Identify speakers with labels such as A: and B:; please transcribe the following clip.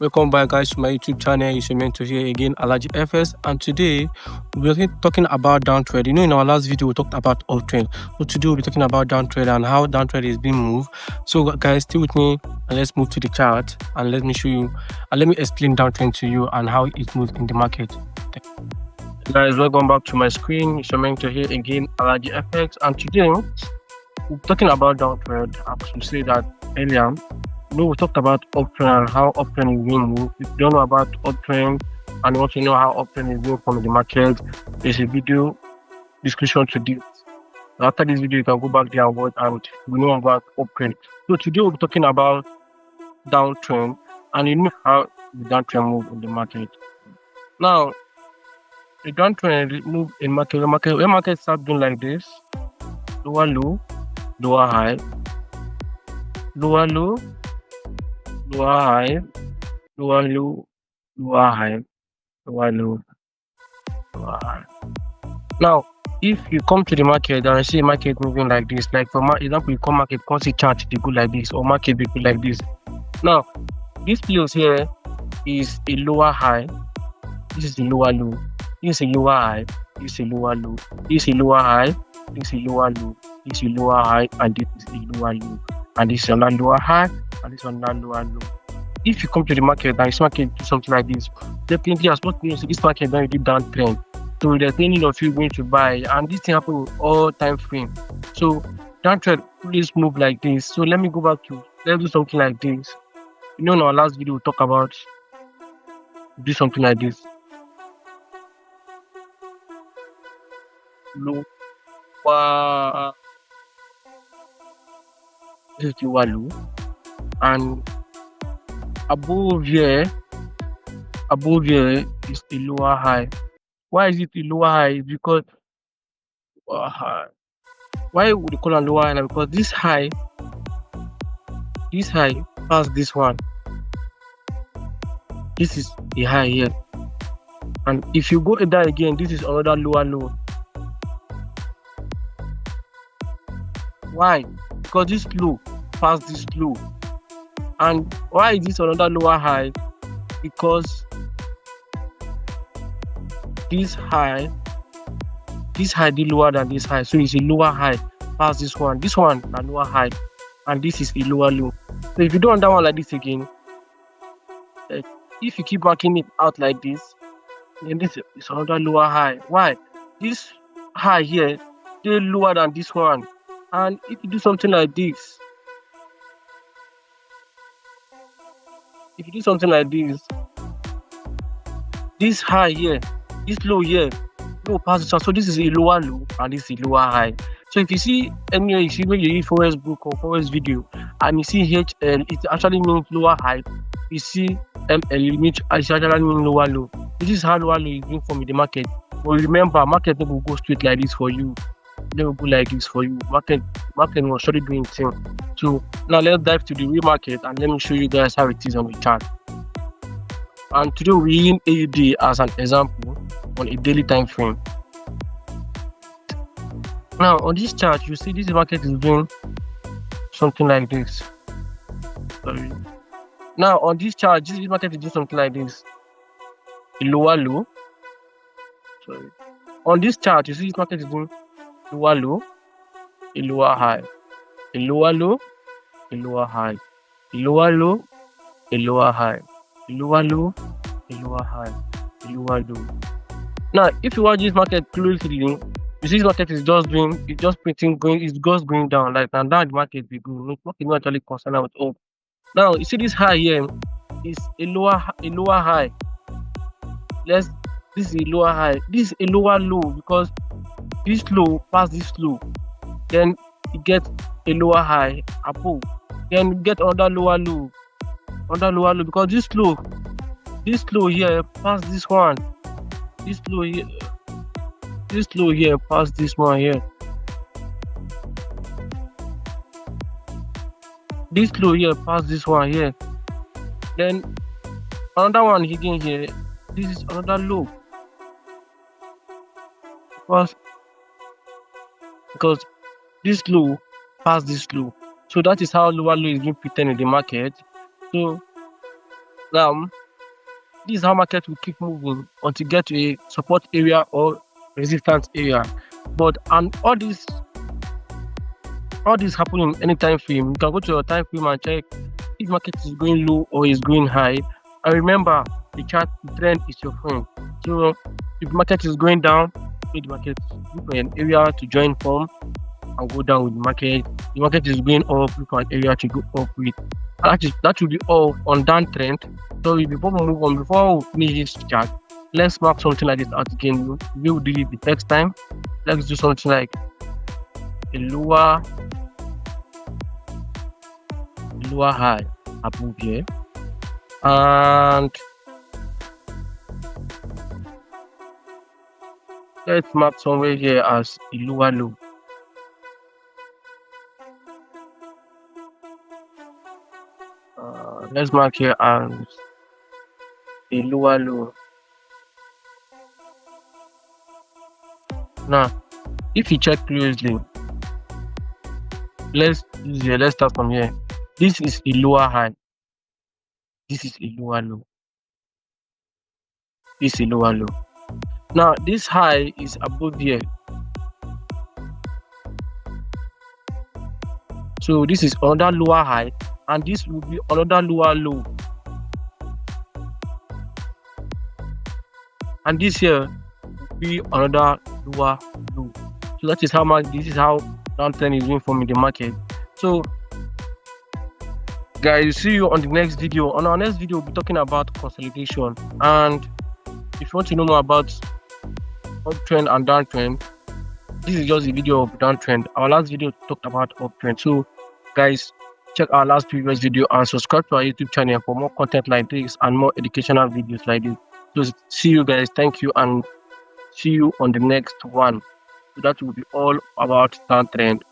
A: Welcome back, guys, to my YouTube channel. It's your mentor here again, Alaji FS, and today we'll be talking about downtrend. In our last video we talked about uptrend, so today we'll be talking about downtrend and how downtrend is being moved. So guys, stay with me and let's move to the chart and let me show you and let me explain downtrend to you and how it moves in the market. Guys, welcome back to my screen. It's your mentor here again, Alaji FX, and today we're talking about downtrend. I should say that earlier. We talked about uptrend and how uptrend is being moved. If you don't know about uptrend and want to know how uptrend is being from the market, there's a video description to this. After this video, you can go back there and watch and we know about uptrend. So today we'll be talking about downtrend and you know how the downtrend move in the market. Now, the downtrend move in market. When market starts doing like this, lower low, lower high, lower low, lower high, lower low, lower high, lower low, lower high. Now, if you come to the market and see market moving like this, like for example, you come market, come see chart, they go like this, or market they go like this. Now, this place here is a lower high. This is a lower low. This is a lower high. This is a lower low. This is a lower high. This is a lower low. This is a lower high, and this is a lower low. And this is another lower high, and this is another lower low. If you come to the market and this market do something like this, definitely as much as this market don't do downtrend. So there's many of you going to buy, and this thing happen with all time frame. So downtrend please move like this. So let me go back to let's do something like this. In our last video we talk about do something like this. Low, this is lower low, and above here is a lower high. Why is it a lower high? It's because why would you call it lower high? Because this high past this one. This is a high here, and if you go down again, this is another lower low. Why? Because this low past this low. And why is this another lower high? Because this high did lower than this high, so it's a lower high past this one. This one a lower high, and this is a lower low. So if you do that one like this again, if you keep marking it out like this, then this is another lower high. Why? This high here still lower than this one, and if you do something like this, this high here, this low here, low past this one. So this is a lower low and this is a lower high. So if you see anywhere, you see when you read Forest book or Forest video, and you see HL, it actually means lower high. You see ML, it actually means lower low. This is how lower low is being formed in the market. But remember, market will go straight like this for you. They will go like this for you. Market was surely doing thing. So now let's dive to the real market and let me show you guys how it is on the chart. And today we're using AUD as an example on a daily time frame. Now on this chart, you see this market is doing something like this. Sorry. Now on this chart, this market is doing something like this. A lower low. Sorry. On this chart, you see this market is doing lower low, a lower high, a lower low, a lower high, a lower low, a lower high, a lower low, a lower high, a lower low. Now, if you watch this market closely, you see this market is just going down, like, and down the market we go. Market not actually concerned with up. Now, you see this high here is a lower high. This is a lower high. This is a lower low because this low past this low, then you get a lower high above, then you get another lower low because this low here past this one, this low here past this one here, this low here past this one here, then another one again here. This is another low because this low past this low. So that is how lower low is being pretended in the market. So Now, this is how market will keep moving until you get to a support area or resistance area. But and all this happen in any time frame. You can go to your time frame and check if market is going low or is going high. And remember, the trend is your friend. So if market is going down, make the market look for an area to join from and go down with the market. The market is going up, look for an area to go up with. And that will be all on downtrend. So before we move on, before we finish this chart, let's mark something like this out again. We will do it the next time. Let's do something like a lower high above here, and let's mark somewhere here as a lower low. Let's mark here as a lower low. Now, if you check closely, let's start from here. This is a lower high. This is a lower low. This is a lower low. Now, this high is above here. So this is another lower high, and this will be another lower low. And this here will be another lower low. So that is how much this is how downtrend is doing for me in the market. So guys, see you on the next video. On our next video, we'll be talking about consolidation. And if you want to know more about uptrend and downtrend, this is just a video of downtrend. Our last video talked about uptrend. So guys, check our last previous video and subscribe to our YouTube channel for more content like this and more educational videos like this. So see you guys. Thank you, and see you on the next one. So that will be all about downtrend.